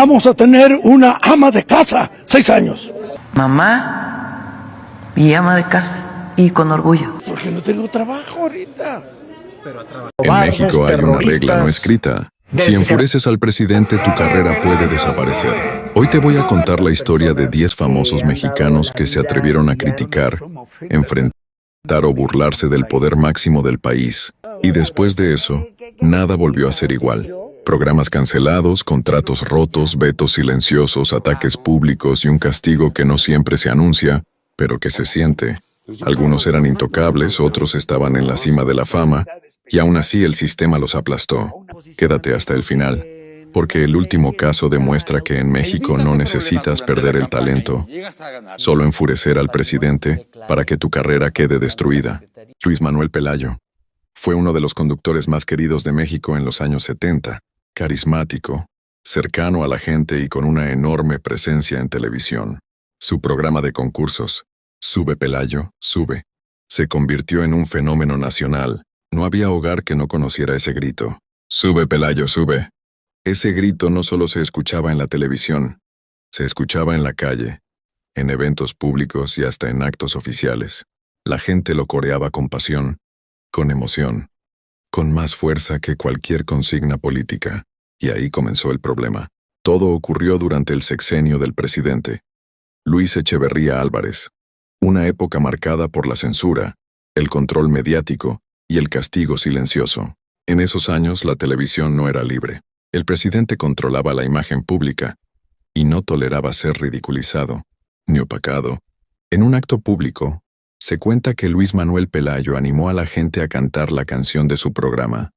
Vamos a tener una ama de casa, 6 años. Mamá y ama de casa, y con orgullo. Porque no tengo trabajo ahorita. En México hay una regla no escrita. Si enfureces al presidente, tu carrera puede desaparecer. Hoy te voy a contar la historia de 10 famosos mexicanos que se atrevieron a criticar, enfrentar o burlarse del poder máximo del país. Y después de eso, nada volvió a ser igual. Programas cancelados, contratos rotos, vetos silenciosos, ataques públicos y un castigo que no siempre se anuncia, pero que se siente. Algunos eran intocables, otros estaban en la cima de la fama, y aún así el sistema los aplastó. Quédate hasta el final, porque el último caso demuestra que en México no necesitas perder el talento, solo enfurecer al presidente para que tu carrera quede destruida. Luis Manuel Pelayo fue uno de los conductores más queridos de México en los años 70, carismático, cercano a la gente y con una enorme presencia en televisión. Su programa de concursos, Sube Pelayo, Sube, se convirtió en un fenómeno nacional. No había hogar que no conociera ese grito. Sube Pelayo, sube. Ese grito no solo se escuchaba en la televisión, se escuchaba en la calle, en eventos públicos y hasta en actos oficiales. La gente lo coreaba con pasión, con emoción, con más fuerza que cualquier consigna política. Y ahí comenzó el problema. Todo ocurrió durante el sexenio del presidente Luis Echeverría Álvarez. Una época marcada por la censura, el control mediático y el castigo silencioso. En esos años la televisión no era libre. El presidente controlaba la imagen pública y no toleraba ser ridiculizado ni opacado. En un acto público, se cuenta que Luis Manuel Pelayo animó a la gente a cantar la canción de su programa,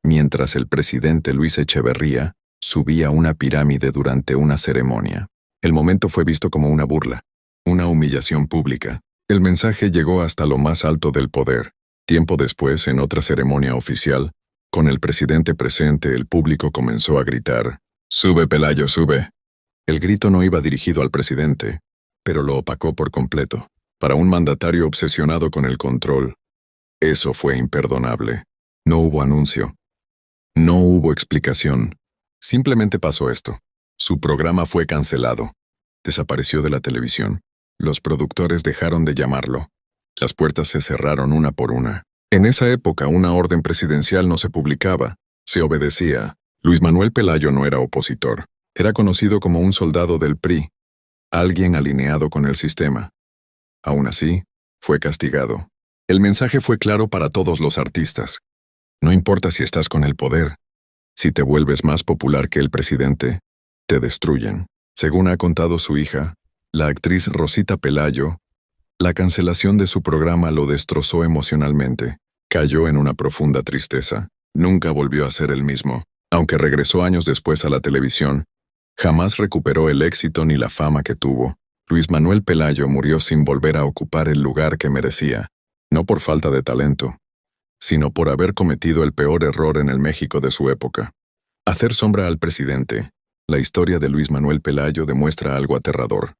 mientras el presidente Luis Echeverría subía una pirámide durante una ceremonia. El momento fue visto como una burla, una humillación pública. El mensaje llegó hasta lo más alto del poder. Tiempo después, en otra ceremonia oficial, con el presidente presente, el público comenzó a gritar, «¡Sube, Pelayo, sube!». El grito no iba dirigido al presidente, pero lo opacó por completo. Para un mandatario obsesionado con el control, eso fue imperdonable. No hubo anuncio. No hubo explicación. Simplemente pasó esto. Su programa fue cancelado. Desapareció de la televisión. Los productores dejaron de llamarlo. Las puertas se cerraron una por una. En esa época, una orden presidencial no se publicaba, se obedecía. Luis Manuel Pelayo no era opositor. Era conocido como un soldado del PRI, alguien alineado con el sistema. Aún así, fue castigado. El mensaje fue claro para todos los artistas. No importa si estás con el poder. Si te vuelves más popular que el presidente, te destruyen. Según ha contado su hija, la actriz Rosita Pelayo, la cancelación de su programa lo destrozó emocionalmente. Cayó en una profunda tristeza. Nunca volvió a ser el mismo. Aunque regresó años después a la televisión, jamás recuperó el éxito ni la fama que tuvo. Luis Manuel Pelayo murió sin volver a ocupar el lugar que merecía, no por falta de talento, sino por haber cometido el peor error en el México de su época. Hacer sombra al presidente. La historia de Luis Manuel Pelayo demuestra algo aterrador.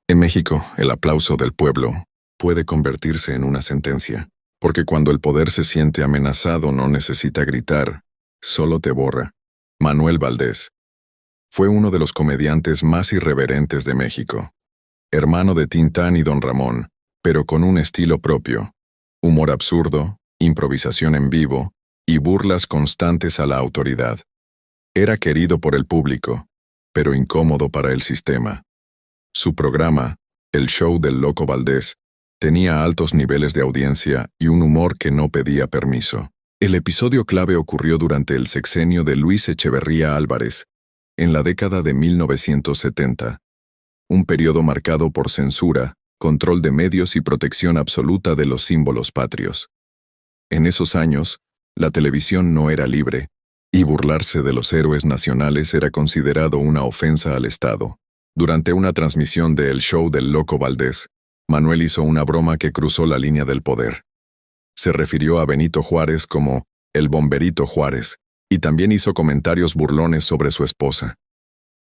En México, el aplauso del pueblo puede convertirse en una sentencia, porque cuando el poder se siente amenazado no necesita gritar, solo te borra. Manuel Valdés fue uno de los comediantes más irreverentes de México. Hermano de Tintán y Don Ramón, pero con un estilo propio. Humor absurdo, improvisación en vivo y burlas constantes a la autoridad. Era querido por el público, pero incómodo para el sistema. Su programa, El Show del Loco Valdés, tenía altos niveles de audiencia y un humor que no pedía permiso. El episodio clave ocurrió durante el sexenio de Luis Echeverría Álvarez, en la década de 1970. Un periodo marcado por censura, control de medios y protección absoluta de los símbolos patrios. En esos años, la televisión no era libre, y burlarse de los héroes nacionales era considerado una ofensa al Estado. Durante una transmisión de El Show del Loco Valdés, Manuel hizo una broma que cruzó la línea del poder. Se refirió a Benito Juárez como el Bomberito Juárez, y también hizo comentarios burlones sobre su esposa.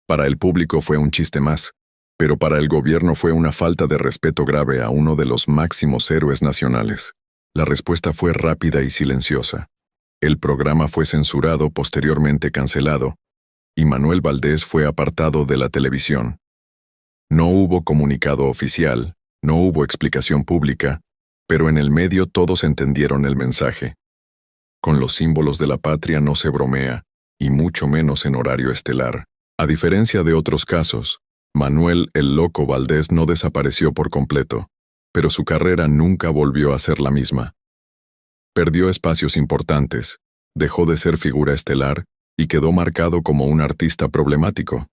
Para el público fue un chiste más, pero para el gobierno fue una falta de respeto grave a uno de los máximos héroes nacionales. La respuesta fue rápida y silenciosa. El programa fue censurado, posteriormente cancelado, y Manuel Valdés fue apartado de la televisión. No hubo comunicado oficial, no hubo explicación pública, pero en el medio todos entendieron el mensaje. Con los símbolos de la patria no se bromea, y mucho menos en horario estelar. A diferencia de otros casos, Manuel "el Loco" Valdés no desapareció por completo, pero su carrera nunca volvió a ser la misma. Perdió espacios importantes, dejó de ser figura estelar y quedó marcado como un artista problemático.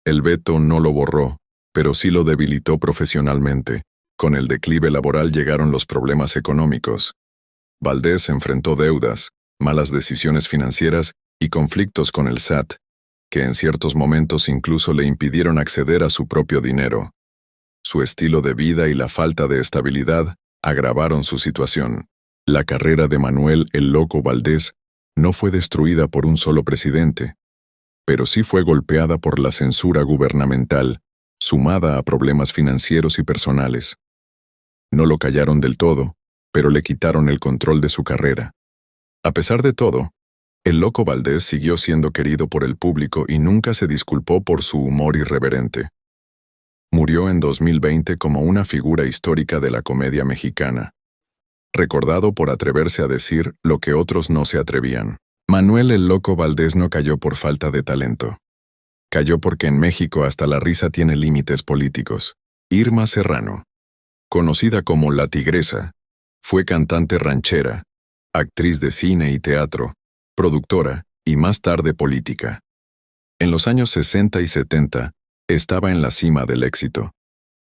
El veto no lo borró, pero sí lo debilitó profesionalmente. Con el declive laboral llegaron los problemas económicos. Valdés enfrentó deudas, malas decisiones financieras y conflictos con el SAT, que en ciertos momentos incluso le impidieron acceder a su propio dinero. Su estilo de vida y la falta de estabilidad agravaron su situación. La carrera de Manuel "el Loco" Valdés no fue destruida por un solo presidente, pero sí fue golpeada por la censura gubernamental, sumada a problemas financieros y personales. No lo callaron del todo, pero le quitaron el control de su carrera. A pesar de todo, el Loco Valdés siguió siendo querido por el público y nunca se disculpó por su humor irreverente. Murió en 2020 como una figura histórica de la comedia mexicana, recordado por atreverse a decir lo que otros no se atrevían. Manuel "el Loco" Valdés no cayó por falta de talento. Cayó porque en México hasta la risa tiene límites políticos. Irma Serrano, conocida como La Tigresa, fue cantante ranchera, actriz de cine y teatro, productora y más tarde política. En los años 60 y 70, estaba en la cima del éxito.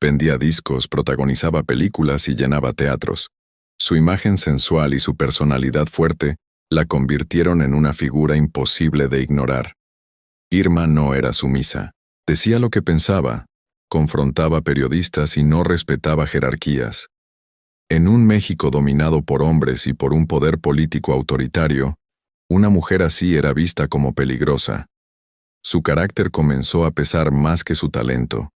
Vendía discos, protagonizaba películas y llenaba teatros. Su imagen sensual y su personalidad fuerte la convirtieron en una figura imposible de ignorar. Irma no era sumisa. Decía lo que pensaba, confrontaba periodistas y no respetaba jerarquías. En un México dominado por hombres y por un poder político autoritario, una mujer así era vista como peligrosa. Su carácter comenzó a pesar más que su talento.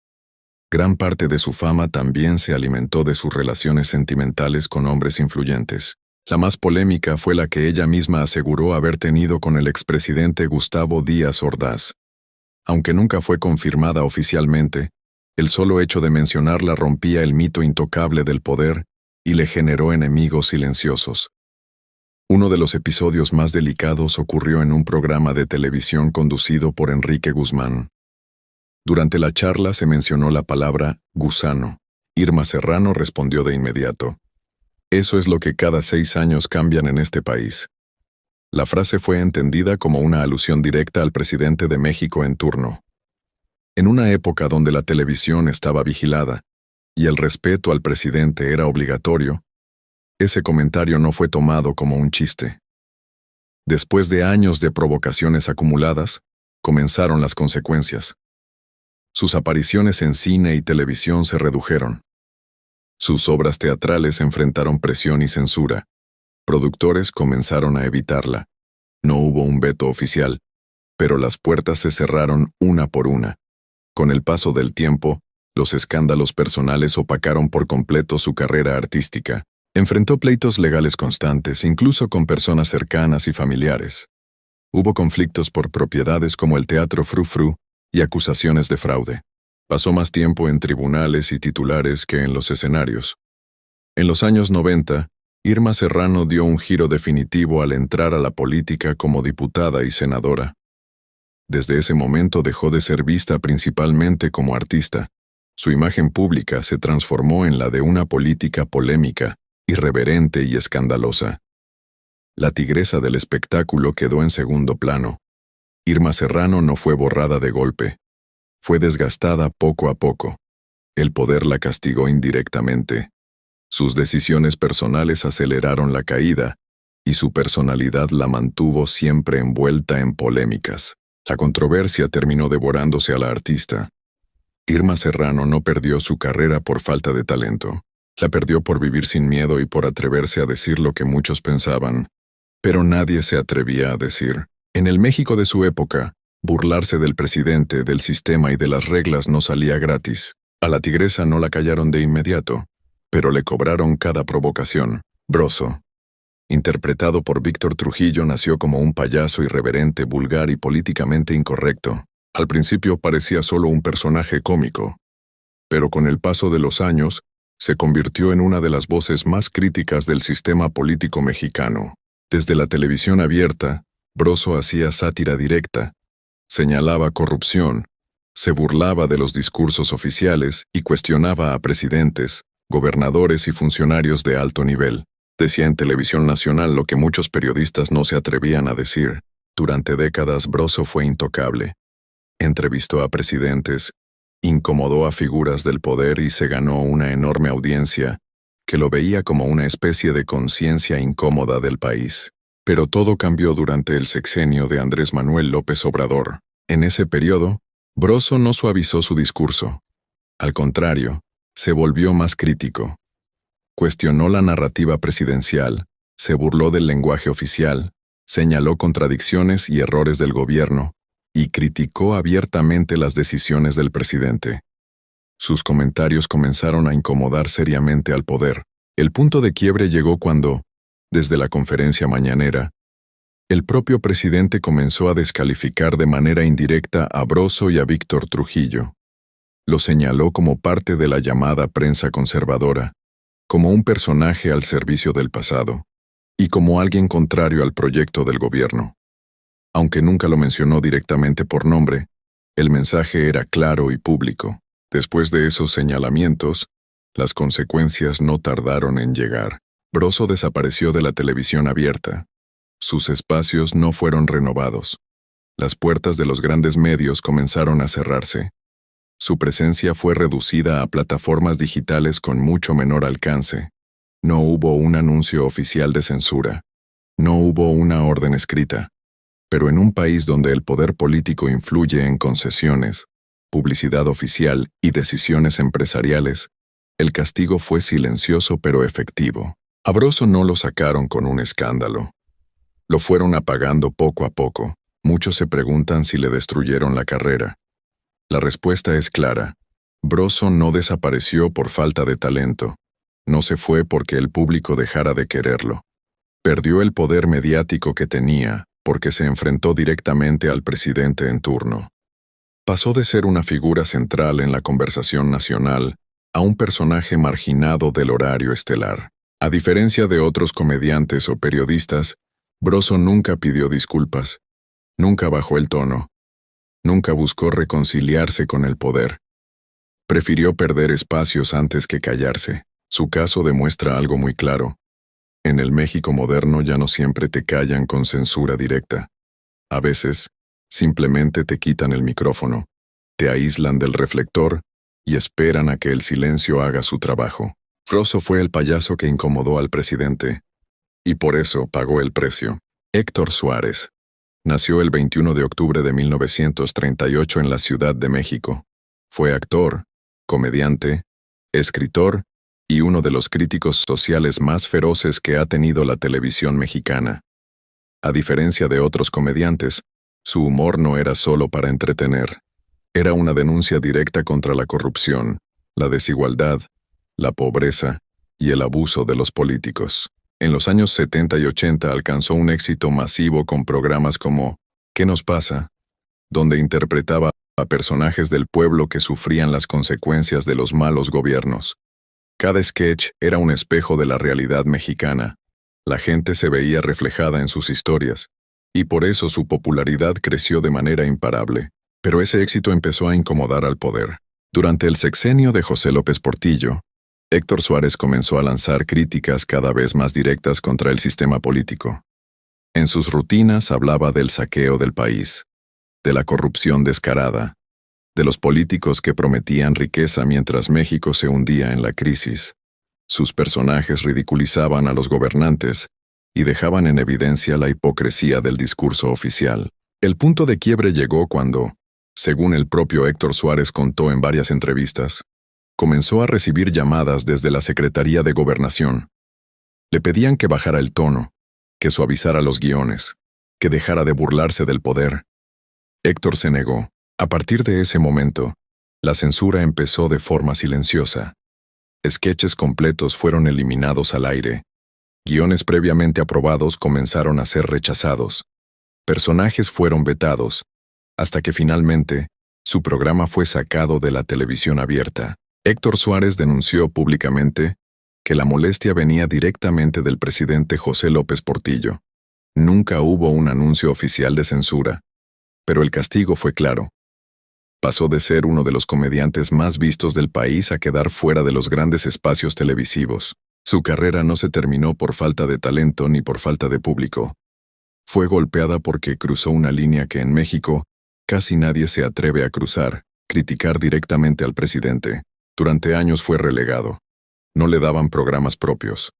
Gran parte de su fama también se alimentó de sus relaciones sentimentales con hombres influyentes. La más polémica fue la que ella misma aseguró haber tenido con el expresidente Gustavo Díaz Ordaz. Aunque nunca fue confirmada oficialmente, el solo hecho de mencionarla rompía el mito intocable del poder y le generó enemigos silenciosos. Uno de los episodios más delicados ocurrió en un programa de televisión conducido por Enrique Guzmán. Durante la charla se mencionó la palabra gusano. Irma Serrano respondió de inmediato: "Eso es lo que cada 6 años cambian en este país". La frase fue entendida como una alusión directa al presidente de México en turno. En una época donde la televisión estaba vigilada y el respeto al presidente era obligatorio, ese comentario no fue tomado como un chiste. Después de años de provocaciones acumuladas, comenzaron las consecuencias. Sus apariciones en cine y televisión se redujeron. Sus obras teatrales enfrentaron presión y censura. Productores comenzaron a evitarla. No hubo un veto oficial, pero las puertas se cerraron una por una. Con el paso del tiempo, los escándalos personales opacaron por completo su carrera artística. Enfrentó pleitos legales constantes, incluso con personas cercanas y familiares. Hubo conflictos por propiedades como el Teatro Fru Fru y acusaciones de fraude. Pasó más tiempo en tribunales y titulares que en los escenarios. En los años 90, Irma Serrano dio un giro definitivo al entrar a la política como diputada y senadora. Desde ese momento dejó de ser vista principalmente como artista. Su imagen pública se transformó en la de una política polémica, irreverente y escandalosa. La tigresa del espectáculo quedó en segundo plano. Irma Serrano no fue borrada de golpe. Fue desgastada poco a poco. El poder la castigó indirectamente. Sus decisiones personales aceleraron la caída, y su personalidad la mantuvo siempre envuelta en polémicas. La controversia terminó devorándose a la artista. Irma Serrano no perdió su carrera por falta de talento. La perdió por vivir sin miedo y por atreverse a decir lo que muchos pensaban, pero nadie se atrevía a decir. En el México de su época, burlarse del presidente, del sistema y de las reglas no salía gratis. A la tigresa no la callaron de inmediato, pero le cobraron cada provocación. Broso. interpretado por Víctor Trujillo, nació como un payaso irreverente, vulgar y políticamente incorrecto. Al principio parecía solo un personaje cómico, pero con el paso de los años, se convirtió en una de las voces más críticas del sistema político mexicano. Desde la televisión abierta, Broso hacía sátira directa, señalaba corrupción, se burlaba de los discursos oficiales y cuestionaba a presidentes, gobernadores y funcionarios de alto nivel. Decía en televisión nacional lo que muchos periodistas no se atrevían a decir. Durante décadas, Broso fue intocable. Entrevistó a presidentes, incomodó a figuras del poder y se ganó una enorme audiencia que lo veía como una especie de conciencia incómoda del país. Pero todo cambió durante el sexenio de Andrés Manuel López Obrador. En ese periodo, Broso no suavizó su discurso. Al contrario, se volvió más crítico. Cuestionó la narrativa presidencial, se burló del lenguaje oficial, señaló contradicciones y errores del gobierno, y criticó abiertamente las decisiones del presidente. Sus comentarios comenzaron a incomodar seriamente al poder. El punto de quiebre llegó cuando, desde la conferencia mañanera, el propio presidente comenzó a descalificar de manera indirecta a Broso y a Víctor Trujillo. Lo señaló como parte de la llamada prensa conservadora, como un personaje al servicio del pasado, y como alguien contrario al proyecto del gobierno. Aunque nunca lo mencionó directamente por nombre, el mensaje era claro y público. Después de esos señalamientos, las consecuencias no tardaron en llegar. Broso desapareció de la televisión abierta. Sus espacios no fueron renovados. Las puertas de los grandes medios comenzaron a cerrarse. Su presencia fue reducida a plataformas digitales con mucho menor alcance. No hubo un anuncio oficial de censura. No hubo una orden escrita. Pero en un país donde el poder político influye en concesiones, publicidad oficial y decisiones empresariales, el castigo fue silencioso pero efectivo. A Broso no lo sacaron con un escándalo. Lo fueron apagando poco a poco. Muchos se preguntan si le destruyeron la carrera. La respuesta es clara. Broso no desapareció por falta de talento. No se fue porque el público dejara de quererlo. Perdió el poder mediático que tenía porque se enfrentó directamente al presidente en turno. Pasó de ser una figura central en la conversación nacional a un personaje marginado del horario estelar. A diferencia de otros comediantes o periodistas, Broso nunca pidió disculpas, nunca bajó el tono, nunca buscó reconciliarse con el poder. Prefirió perder espacios antes que callarse. Su caso demuestra algo muy claro. En el México moderno ya no siempre te callan con censura directa. A veces, simplemente te quitan el micrófono, te aíslan del reflector y esperan a que el silencio haga su trabajo. Broso fue el payaso que incomodó al presidente, y por eso pagó el precio. Héctor Suárez nació el 21 de octubre de 1938 en la Ciudad de México. Fue actor, comediante, escritor y uno de los críticos sociales más feroces que ha tenido la televisión mexicana. A diferencia de otros comediantes, su humor no era solo para entretener. Era una denuncia directa contra la corrupción, la desigualdad, la pobreza y el abuso de los políticos. En los años 70 y 80 alcanzó un éxito masivo con programas como ¿Qué nos pasa?, donde interpretaba a personajes del pueblo que sufrían las consecuencias de los malos gobiernos. Cada sketch era un espejo de la realidad mexicana. La gente se veía reflejada en sus historias, y por eso su popularidad creció de manera imparable. Pero ese éxito empezó a incomodar al poder. Durante el sexenio de José López Portillo, Héctor Suárez comenzó a lanzar críticas cada vez más directas contra el sistema político. En sus rutinas hablaba del saqueo del país, de la corrupción descarada, de los políticos que prometían riqueza mientras México se hundía en la crisis. Sus personajes ridiculizaban a los gobernantes y dejaban en evidencia la hipocresía del discurso oficial. El punto de quiebre llegó cuando, según el propio Héctor Suárez contó en varias entrevistas, comenzó a recibir llamadas desde la Secretaría de Gobernación. Le pedían que bajara el tono, que suavizara los guiones, que dejara de burlarse del poder. Héctor se negó. A partir de ese momento, la censura empezó de forma silenciosa. Sketches completos fueron eliminados al aire. Guiones previamente aprobados comenzaron a ser rechazados. Personajes fueron vetados, hasta que finalmente, su programa fue sacado de la televisión abierta. Héctor Suárez denunció públicamente que la molestia venía directamente del presidente José López Portillo. Nunca hubo un anuncio oficial de censura, pero el castigo fue claro. Pasó de ser uno de los comediantes más vistos del país a quedar fuera de los grandes espacios televisivos. Su carrera no se terminó por falta de talento ni por falta de público. Fue golpeada porque cruzó una línea que en México casi nadie se atreve a cruzar, criticar directamente al presidente. Durante años fue relegado. No le daban programas propios.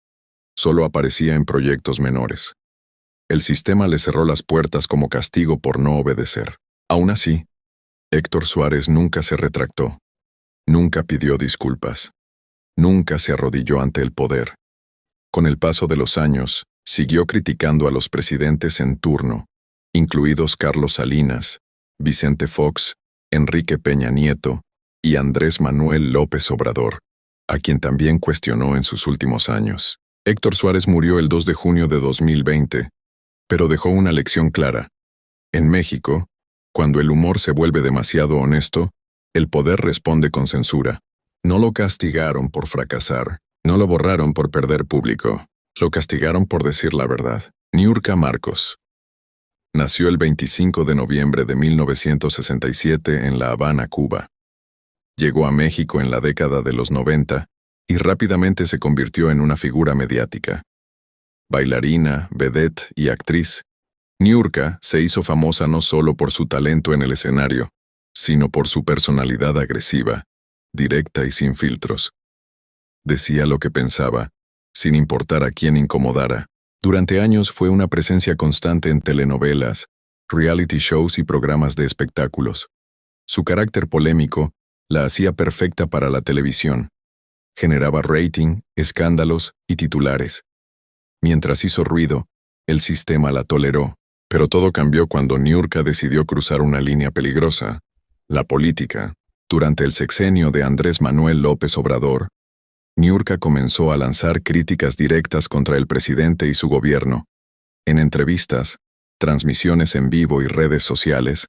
Solo aparecía en proyectos menores. El sistema le cerró las puertas como castigo por no obedecer. Aún así, Héctor Suárez nunca se retractó. Nunca pidió disculpas. Nunca se arrodilló ante el poder. Con el paso de los años, siguió criticando a los presidentes en turno, incluidos Carlos Salinas, Vicente Fox, Enrique Peña Nieto y Andrés Manuel López Obrador, a quien también cuestionó en sus últimos años. Héctor Suárez murió el 2 de junio de 2020, pero dejó una lección clara. En México, cuando el humor se vuelve demasiado honesto, el poder responde con censura. No lo castigaron por fracasar, no lo borraron por perder público, lo castigaron por decir la verdad. Niurka Marcos. Nació el 25 de noviembre de 1967 en La Habana, Cuba. Llegó a México en la década de los 90 y rápidamente se convirtió en una figura mediática. Bailarina, vedette y actriz, Niurka se hizo famosa no solo por su talento en el escenario, sino por su personalidad agresiva, directa y sin filtros. Decía lo que pensaba, sin importar a quién incomodara. Durante años fue una presencia constante en telenovelas, reality shows y programas de espectáculos. Su carácter polémico la hacía perfecta para la televisión. Generaba rating, escándalos y titulares. Mientras hizo ruido, el sistema la toleró, pero todo cambió cuando Niurka decidió cruzar una línea peligrosa: la política. Durante el sexenio de Andrés Manuel López Obrador, Niurka comenzó a lanzar críticas directas contra el presidente y su gobierno. En entrevistas, transmisiones en vivo y redes sociales,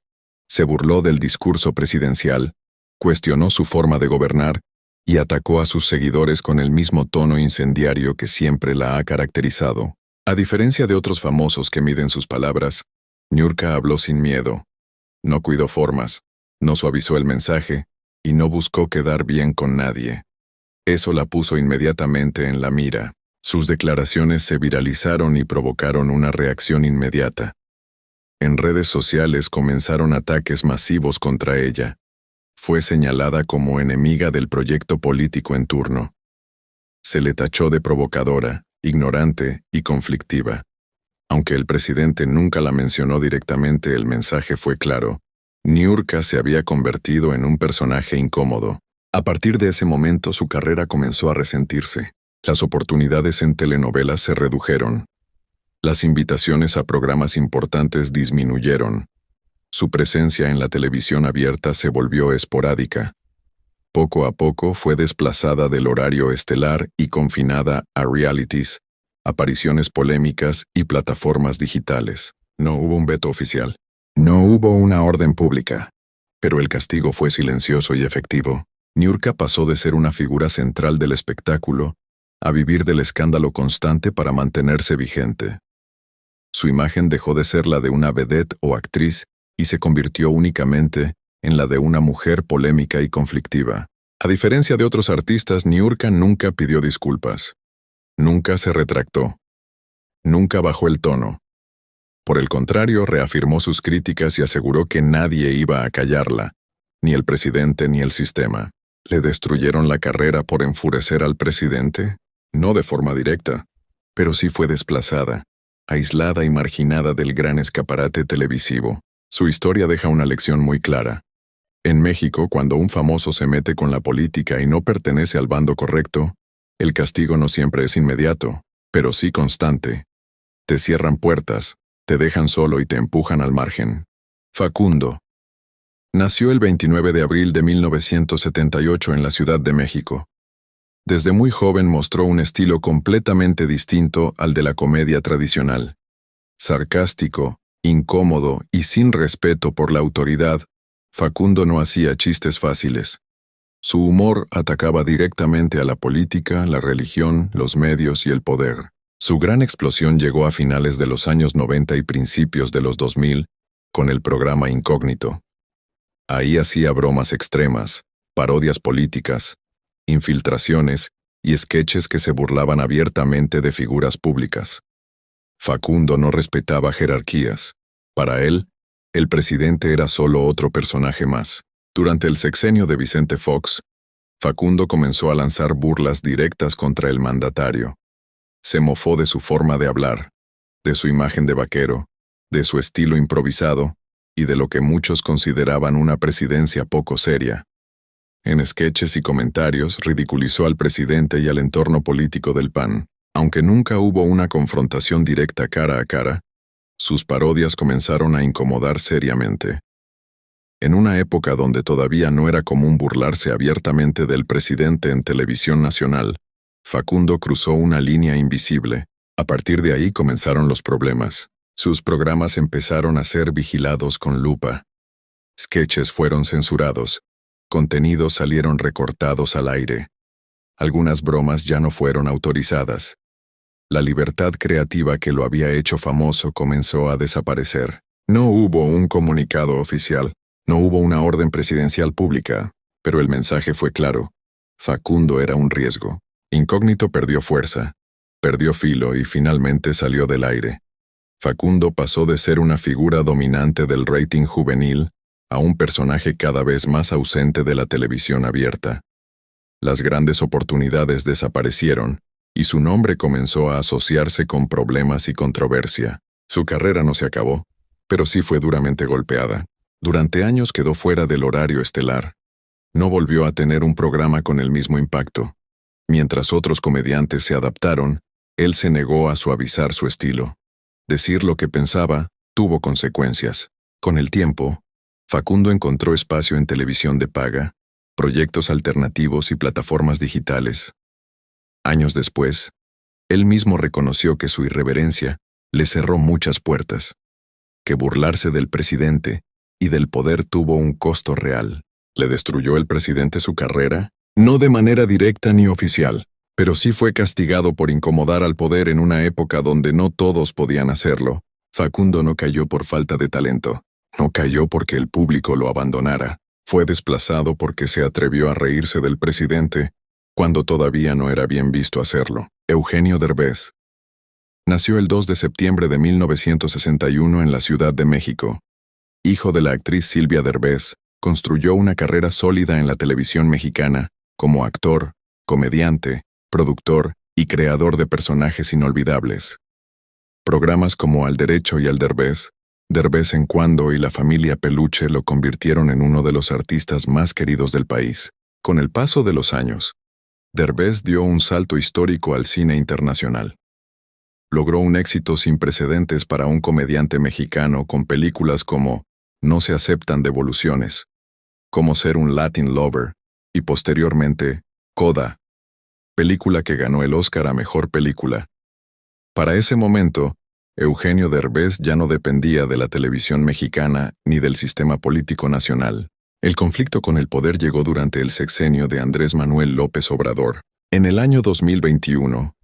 se burló del discurso presidencial, cuestionó su forma de gobernar y atacó a sus seguidores con el mismo tono incendiario que siempre la ha caracterizado. A diferencia de otros famosos que miden sus palabras, Niurka habló sin miedo. No cuidó formas, no suavizó el mensaje y no buscó quedar bien con nadie. Eso la puso inmediatamente en la mira. Sus declaraciones se viralizaron y provocaron una reacción inmediata. En redes sociales comenzaron ataques masivos contra ella. Fue señalada como enemiga del proyecto político en turno. Se le tachó de provocadora, ignorante y conflictiva. Aunque el presidente nunca la mencionó directamente, el mensaje fue claro. Niurka se había convertido en un personaje incómodo. A partir de ese momento su carrera comenzó a resentirse. Las oportunidades en telenovelas se redujeron. Las invitaciones a programas importantes disminuyeron. Su presencia en la televisión abierta se volvió esporádica. Poco a poco fue desplazada del horario estelar y confinada a realities, apariciones polémicas y plataformas digitales. No hubo un veto oficial. No hubo una orden pública. Pero el castigo fue silencioso y efectivo. Niurka pasó de ser una figura central del espectáculo a vivir del escándalo constante para mantenerse vigente. Su imagen dejó de ser la de una vedette o actriz y se convirtió únicamente en la de una mujer polémica y conflictiva. A diferencia de otros artistas, Niurka nunca pidió disculpas. Nunca se retractó. Nunca bajó el tono. Por el contrario, reafirmó sus críticas y aseguró que nadie iba a callarla, ni el presidente ni el sistema. ¿Le destruyeron la carrera por enfurecer al presidente? No de forma directa, pero sí fue desplazada, aislada y marginada del gran escaparate televisivo. Su historia deja una lección muy clara. En México, cuando un famoso se mete con la política y no pertenece al bando correcto, el castigo no siempre es inmediato, pero sí constante. Te cierran puertas, te dejan solo y te empujan al margen. Facundo. Nació el 29 de abril de 1978 en la Ciudad de México. Desde muy joven mostró un estilo completamente distinto al de la comedia tradicional. Sarcástico, incómodo y sin respeto por la autoridad, Facundo no hacía chistes fáciles. Su humor atacaba directamente a la política, la religión, los medios y el poder. Su gran explosión llegó a finales de los años 90 y principios de los 2000, con el programa Incógnito. Ahí hacía bromas extremas, parodias políticas, infiltraciones y sketches que se burlaban abiertamente de figuras públicas. Facundo no respetaba jerarquías. Para él, el presidente era solo otro personaje más. Durante el sexenio de Vicente Fox, Facundo comenzó a lanzar burlas directas contra el mandatario. Se mofó de su forma de hablar, de su imagen de vaquero, de su estilo improvisado y de lo que muchos consideraban una presidencia poco seria. En sketches y comentarios ridiculizó al presidente y al entorno político del PAN. Aunque nunca hubo una confrontación directa cara a cara, sus parodias comenzaron a incomodar seriamente. En una época donde todavía no era común burlarse abiertamente del presidente en televisión nacional, Facundo cruzó una línea invisible. A partir de ahí comenzaron los problemas. Sus programas empezaron a ser vigilados con lupa. Sketches fueron censurados. Contenidos salieron recortados al aire. Algunas bromas ya no fueron autorizadas. La libertad creativa que lo había hecho famoso comenzó a desaparecer. No hubo un comunicado oficial, no hubo una orden presidencial pública, pero el mensaje fue claro. Facundo era un riesgo. Incógnito perdió fuerza, perdió filo y finalmente salió del aire. Facundo pasó de ser una figura dominante del rating juvenil a un personaje cada vez más ausente de la televisión abierta. Las grandes oportunidades desaparecieron y su nombre comenzó a asociarse con problemas y controversia. Su carrera no se acabó, pero sí fue duramente golpeada. Durante años quedó fuera del horario estelar. No volvió a tener un programa con el mismo impacto. Mientras otros comediantes se adaptaron, él se negó a suavizar su estilo. Decir lo que pensaba tuvo consecuencias. Con el tiempo, Facundo encontró espacio en televisión de paga, proyectos alternativos y plataformas digitales. Años después, él mismo reconoció que su irreverencia le cerró muchas puertas, que burlarse del presidente y del poder tuvo un costo real. ¿Le destruyó el presidente su carrera? No de manera directa ni oficial, pero sí fue castigado por incomodar al poder en una época donde no todos podían hacerlo. Facundo no cayó por falta de talento. No cayó porque el público lo abandonara. Fue desplazado porque se atrevió a reírse del presidente cuando todavía no era bien visto hacerlo. Eugenio Derbez. Nació el 2 de septiembre de 1961 en la Ciudad de México. Hijo de la actriz Silvia Derbez, construyó una carrera sólida en la televisión mexicana como actor, comediante, productor y creador de personajes inolvidables. Programas como Al Derecho y Al Derbez, Derbez en Cuando y La Familia Peluche lo convirtieron en uno de los artistas más queridos del país. Con el paso de los años, Derbez dio un salto histórico al cine internacional. Logró un éxito sin precedentes para un comediante mexicano con películas como No se aceptan devoluciones, Cómo ser un Latin Lover y posteriormente Coda, película que ganó el Oscar a Mejor Película. Para ese momento, Eugenio Derbez ya no dependía de la televisión mexicana ni del sistema político nacional. El conflicto con el poder llegó durante el sexenio de Andrés Manuel López Obrador. En el año 2021,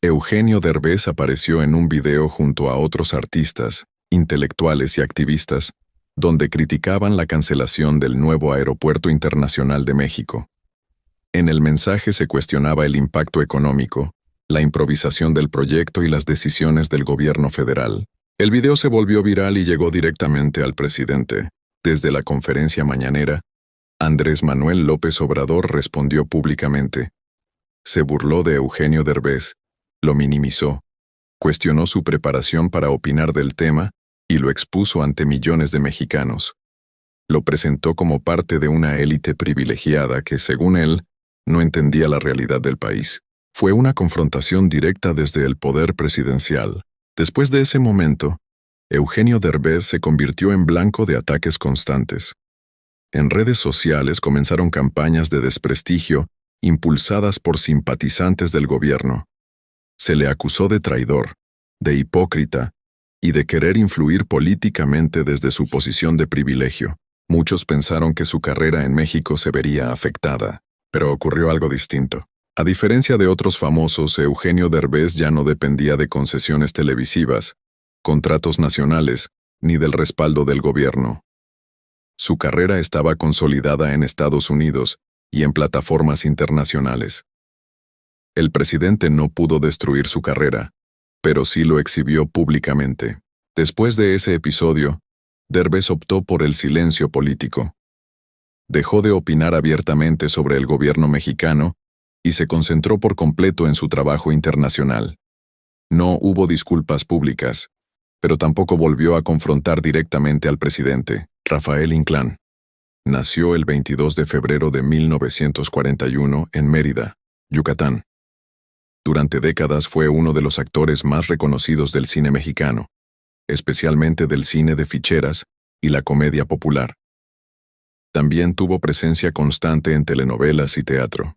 Eugenio Derbez apareció en un video junto a otros artistas, intelectuales y activistas, donde criticaban la cancelación del nuevo Aeropuerto Internacional de México. En el mensaje se cuestionaba el impacto económico, la improvisación del proyecto y las decisiones del gobierno federal. El video se volvió viral y llegó directamente al presidente. Desde la conferencia mañanera, Andrés Manuel López Obrador respondió públicamente. Se burló de Eugenio Derbez, lo minimizó, cuestionó su preparación para opinar del tema y lo expuso ante millones de mexicanos. Lo presentó como parte de una élite privilegiada que, según él, no entendía la realidad del país. Fue una confrontación directa desde el poder presidencial. Después de ese momento, Eugenio Derbez se convirtió en blanco de ataques constantes. En redes sociales comenzaron campañas de desprestigio impulsadas por simpatizantes del gobierno. Se le acusó de traidor, de hipócrita y de querer influir políticamente desde su posición de privilegio. Muchos pensaron que su carrera en México se vería afectada, pero ocurrió algo distinto. A diferencia de otros famosos, Eugenio Derbez ya no dependía de concesiones televisivas, contratos nacionales, ni del respaldo del gobierno. Su carrera estaba consolidada en Estados Unidos y en plataformas internacionales. El presidente no pudo destruir su carrera, pero sí lo exhibió públicamente. Después de ese episodio, Derbez optó por el silencio político. Dejó de opinar abiertamente sobre el gobierno mexicano y se concentró por completo en su trabajo internacional. No hubo disculpas públicas, pero tampoco volvió a confrontar directamente al presidente. Rafael Inclán nació el 22 de febrero de 1941 en Mérida, Yucatán. Durante décadas fue uno de los actores más reconocidos del cine mexicano, especialmente del cine de ficheras y la comedia popular. También tuvo presencia constante en telenovelas y teatro.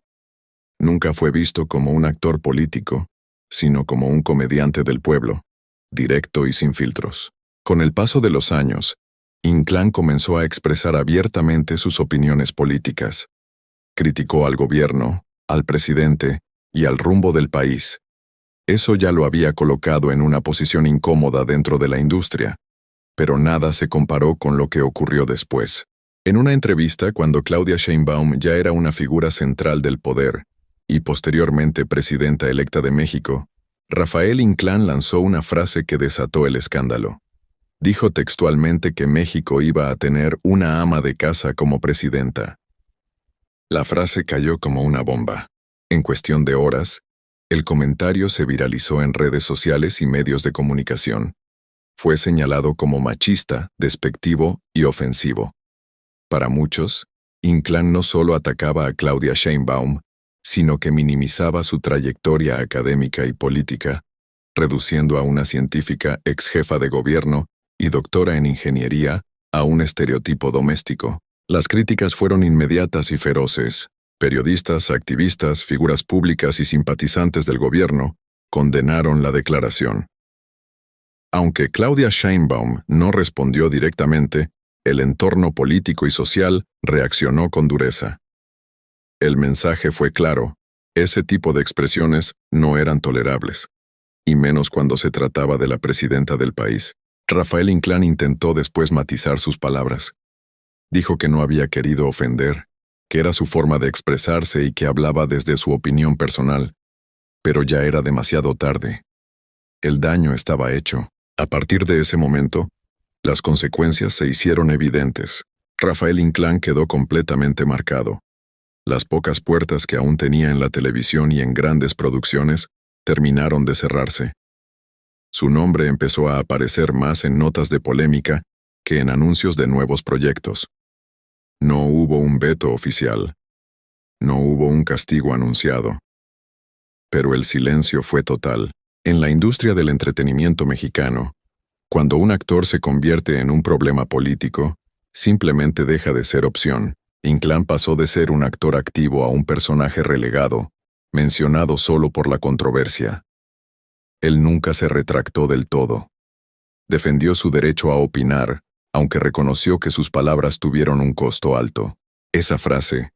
Nunca fue visto como un actor político, sino como un comediante del pueblo, directo y sin filtros. Con el paso de los años, Inclán comenzó a expresar abiertamente sus opiniones políticas. Criticó al gobierno, al presidente y al rumbo del país. Eso ya lo había colocado en una posición incómoda dentro de la industria, pero nada se comparó con lo que ocurrió después. En una entrevista cuando Claudia Sheinbaum ya era una figura central del poder, y posteriormente presidenta electa de México, Rafael Inclán lanzó una frase que desató el escándalo. Dijo textualmente que México iba a tener una ama de casa como presidenta. La frase cayó como una bomba. En cuestión de horas, el comentario se viralizó en redes sociales y medios de comunicación. Fue señalado como machista, despectivo y ofensivo. Para muchos, Inclán no solo atacaba a Claudia Sheinbaum, sino que minimizaba su trayectoria académica y política, reduciendo a una científica ex jefa de gobierno y doctora en ingeniería a un estereotipo doméstico. Las críticas fueron inmediatas y feroces. Periodistas, activistas, figuras públicas y simpatizantes del gobierno condenaron la declaración. Aunque Claudia Sheinbaum no respondió directamente, el entorno político y social reaccionó con dureza. El mensaje fue claro: ese tipo de expresiones no eran tolerables, y menos cuando se trataba de la presidenta del país. Rafael Inclán intentó después matizar sus palabras. Dijo que no había querido ofender, que era su forma de expresarse y que hablaba desde su opinión personal, pero ya era demasiado tarde. El daño estaba hecho. A partir de ese momento, las consecuencias se hicieron evidentes. Rafael Inclán quedó completamente marcado. Las pocas puertas que aún tenía en la televisión y en grandes producciones terminaron de cerrarse. Su nombre empezó a aparecer más en notas de polémica que en anuncios de nuevos proyectos. No hubo un veto oficial. No hubo un castigo anunciado. Pero el silencio fue total. En la industria del entretenimiento mexicano, cuando un actor se convierte en un problema político, simplemente deja de ser opción. Inclán pasó de ser un actor activo a un personaje relegado, mencionado solo por la controversia. Él nunca se retractó del todo. Defendió su derecho a opinar, aunque reconoció que sus palabras tuvieron un costo alto. Esa frase,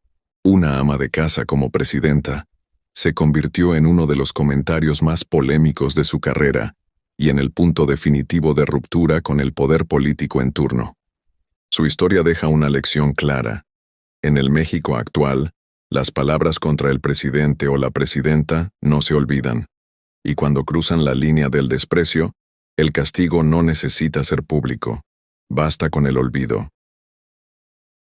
una ama de casa como presidenta, se convirtió en uno de los comentarios más polémicos de su carrera y en el punto definitivo de ruptura con el poder político en turno. Su historia deja una lección clara. En el México actual, las palabras contra el presidente o la presidenta no se olvidan, y cuando cruzan la línea del desprecio, el castigo no necesita ser público. Basta con el olvido.